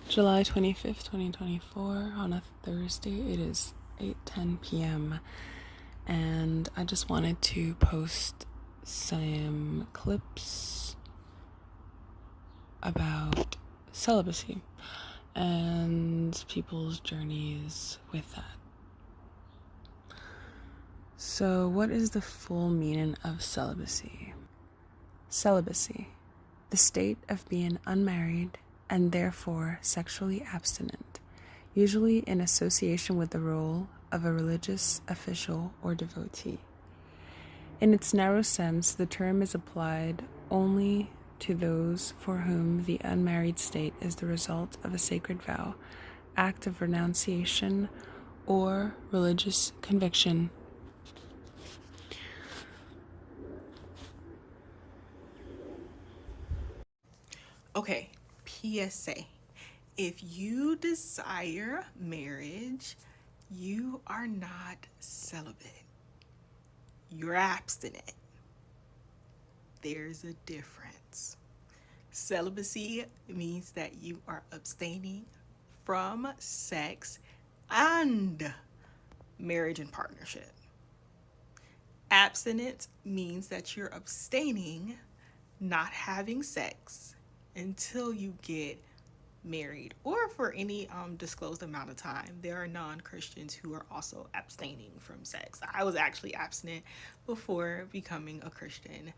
July 25th, 2024, on a Thursday. It is 8:10 p.m. and I just wanted to post some clips about celibacy and people's journeys with that. So, what is the full meaning of celibacy? Celibacy, the state of being unmarried and therefore sexually abstinent, usually in association with the role of a religious official or devotee. In its narrow sense, the term is applied only to those for whom the unmarried state is the result of a sacred vow, act of renunciation, or religious conviction. Okay, PSA. If you desire marriage, you are not celibate. You're abstinent. There's a difference. Celibacy means that you are abstaining from sex and marriage and partnership. Abstinence means that you're abstaining, not having sex until you get married or for any disclosed amount of time. There are non-Christians who are also abstaining from sex. I was actually abstinent before becoming a Christian.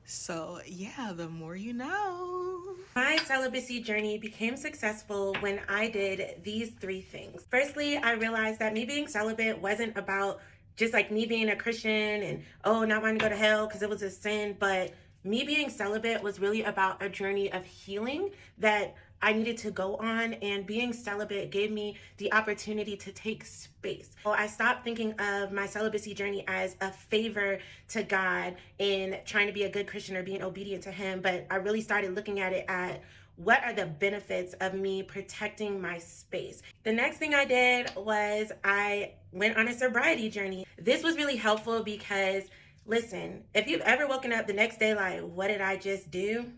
So yeah, the more you know. My celibacy journey became successful when I did these three things. Firstly, I realized that me being celibate wasn't about just like me being a Christian and not wanting to go to hell because it was a sin, but me being celibate was really about a journey of healing that I needed to go on, and being celibate gave me the opportunity to take space. So I stopped thinking of my celibacy journey as a favor to God in trying to be a good Christian or being obedient to Him, but I really started looking at it at what are the benefits of me protecting my space. The next thing I did was I went on a sobriety journey. This was really helpful because, listen, if you've ever woken up the next day like, what did I just do?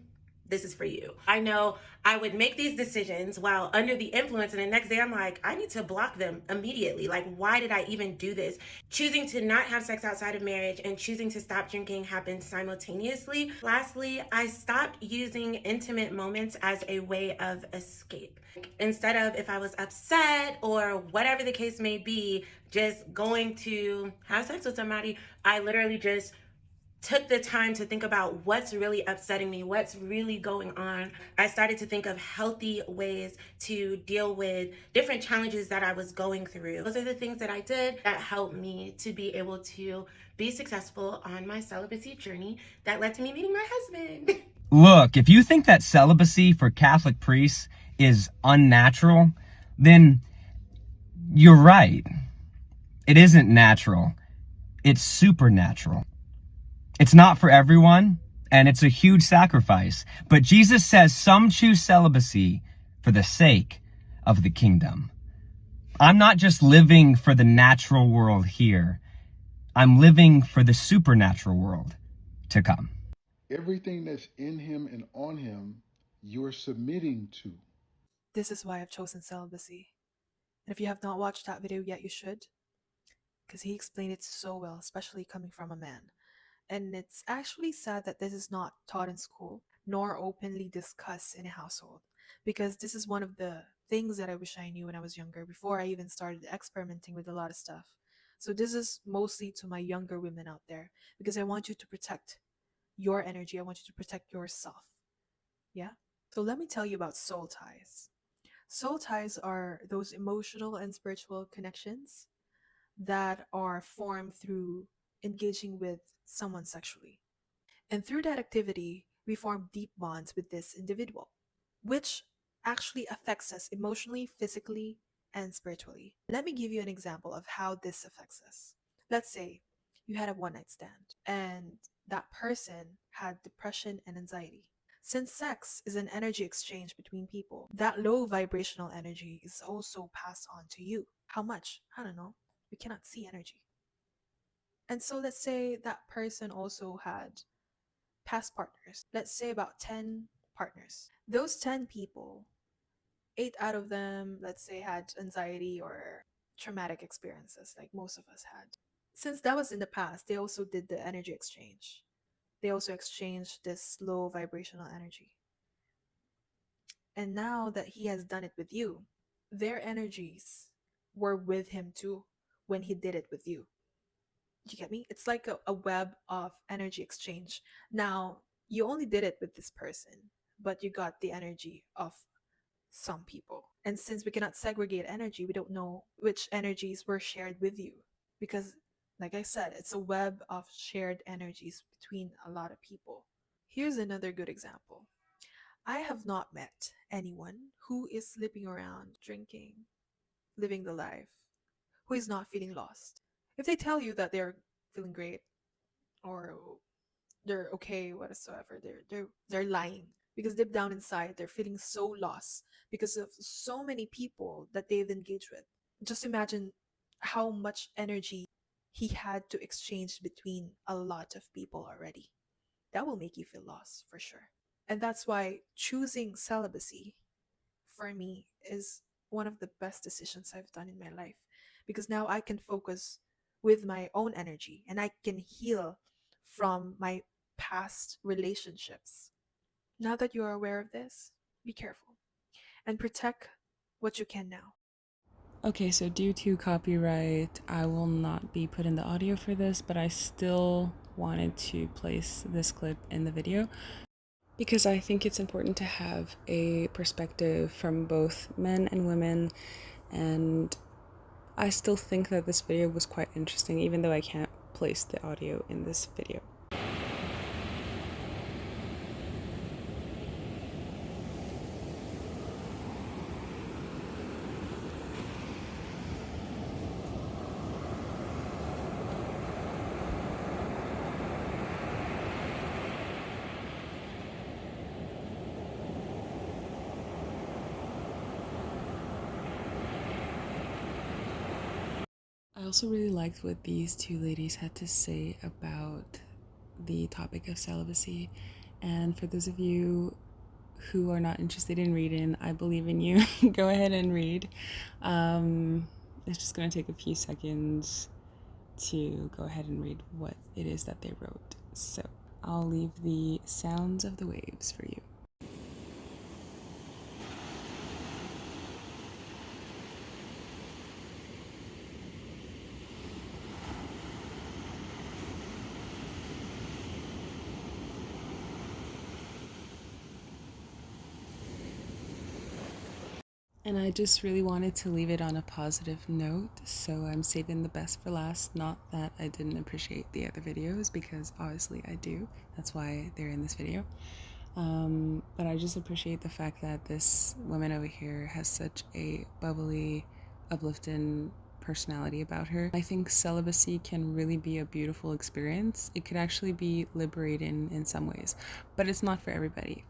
This is for you. I know I would make these decisions while under the influence, and the next day I'm like, I need to block them immediately. Like, why did I even do this? Choosing to not have sex outside of marriage and choosing to stop drinking happened simultaneously. Lastly, I stopped using intimate moments as a way of escape. Instead of, if I was upset or whatever the case may be, just going to have sex with somebody, I literally just took the time to think about what's really upsetting me, what's really going on. I started to think of healthy ways to deal with different challenges that I was going through. Those are the things that I did that helped me to be able to be successful on my celibacy journey that led to me meeting my husband. Look, if you think that celibacy for Catholic priests is unnatural, then you're right. It isn't natural. It's supernatural. It's not for everyone, and it's a huge sacrifice. But Jesus says some choose celibacy for the sake of the kingdom. I'm not just living for the natural world here. I'm living for the supernatural world to come. Everything that's in him and on him, you're submitting to. This is why I've chosen celibacy. And if you have not watched that video yet, you should, because he explained it so well, especially coming from a man. And it's actually sad that this is not taught in school, nor openly discussed in a household, because this is one of the things that I wish I knew when I was younger, before I even started experimenting with a lot of stuff. So this is mostly to my younger women out there, because I want you to protect your energy. I want you to protect yourself. Yeah? So let me tell you about soul ties. Soul ties are those emotional and spiritual connections that are formed through engaging with someone sexually. And through that activity, we form deep bonds with this individual, which actually affects us emotionally, physically, and spiritually. Let me give you an example of how this affects us. Let's say you had a one night stand and that person had depression and anxiety. Since sex is an energy exchange between people, that low vibrational energy is also passed on to you. How much? I don't know. We cannot see energy. And so let's say that person also had past partners. Let's say about 10 partners. Those 10 people, 8 out of them, let's say, had anxiety or traumatic experiences, like most of us had. Since that was in the past, they also did the energy exchange. They also exchanged this low vibrational energy. And now that he has done it with you, their energies were with him too when he did it with you. You get me? It's like a web of energy exchange. Now, you only did it with this person, but you got the energy of some people. And since we cannot segregate energy, we don't know which energies were shared with you. Because, like I said, it's a web of shared energies between a lot of people. Here's another good example. I have not met anyone who is sleeping around, drinking, living the life, who is not feeling lost. If they tell you that they're feeling great or they're okay whatsoever, they're lying, because deep down inside they're feeling so lost because of so many people that they've engaged with. Just imagine how much energy he had to exchange between a lot of people already. That will make you feel lost for sure. And that's why choosing celibacy for me is one of the best decisions I've done in my life, because now I can focus with my own energy and I can heal from my past relationships. Now that you are aware of this, be careful and protect what you can now. Okay, so due to copyright, I will not be putting the audio for this, but I still wanted to place this clip in the video because I think it's important to have a perspective from both men and women, and I still think that this video was quite interesting, even though I can't place the audio in this video. I also really liked what these two ladies had to say about the topic of celibacy. And for those of you who are not interested in reading, I believe in you. Go ahead and read. It's just going to take a few seconds to go ahead and read what it is that they wrote. So I'll leave the sounds of the waves for you. And I just really wanted to leave it on a positive note, so I'm saving the best for last. Not that I didn't appreciate the other videos, because obviously I do. That's why they're in this video. But I just appreciate the fact that this woman over here has such a bubbly, uplifting personality about her. I think celibacy can really be a beautiful experience. It could actually be liberating in some ways, but it's not for everybody.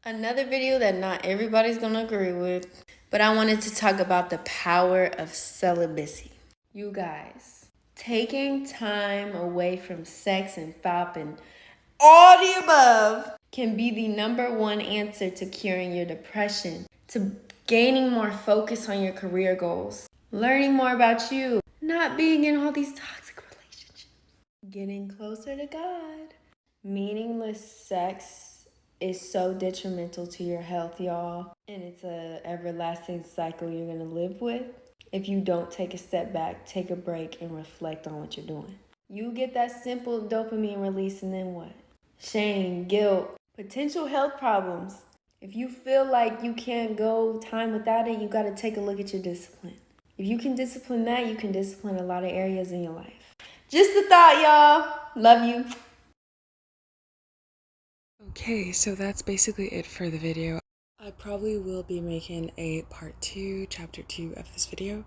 Another video that not everybody's gonna agree with, but I wanted to talk about the power of celibacy. You guys, taking time away from sex and fop and all the above can be the #1 answer to curing your depression, to gaining more focus on your career goals, learning more about you, not being in all these toxic relationships, getting closer to God. Meaningless sex is so detrimental to your health, y'all. And it's a everlasting cycle you're gonna live with if you don't take a step back, take a break, and reflect on what you're doing. You get that simple dopamine release, and then what? Shame, guilt, potential health problems. If you feel like you can't go time without it, you gotta take a look at your discipline. If you can discipline that, you can discipline a lot of areas in your life. Just a thought, y'all. Love you. Okay, so that's basically it for the video. I probably will be making a part 2, chapter 2 of this video.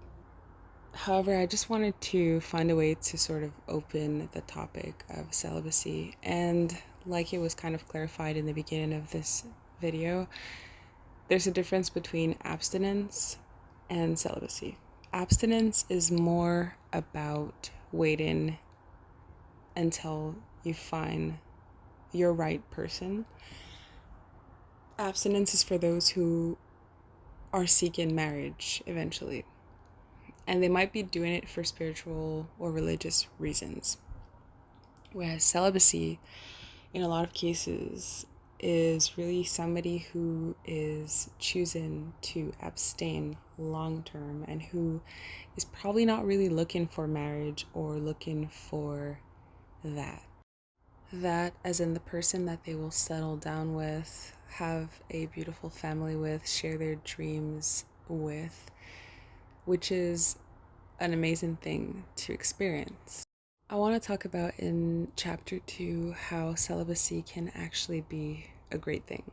However, I just wanted to find a way to sort of open the topic of celibacy, and like it was kind of clarified in the beginning of this video, there's a difference between abstinence and celibacy. Abstinence is more about waiting until you find your right person. Abstinence is for those who are seeking marriage eventually. And they might be doing it for spiritual or religious reasons. Whereas celibacy, in a lot of cases, is really somebody who is choosing to abstain long term and who is probably not really looking for marriage or looking for that. That, as in the person that they will settle down with, have a beautiful family with, share their dreams with, which is an amazing thing to experience. I want to talk about in chapter 2 how celibacy can actually be a great thing.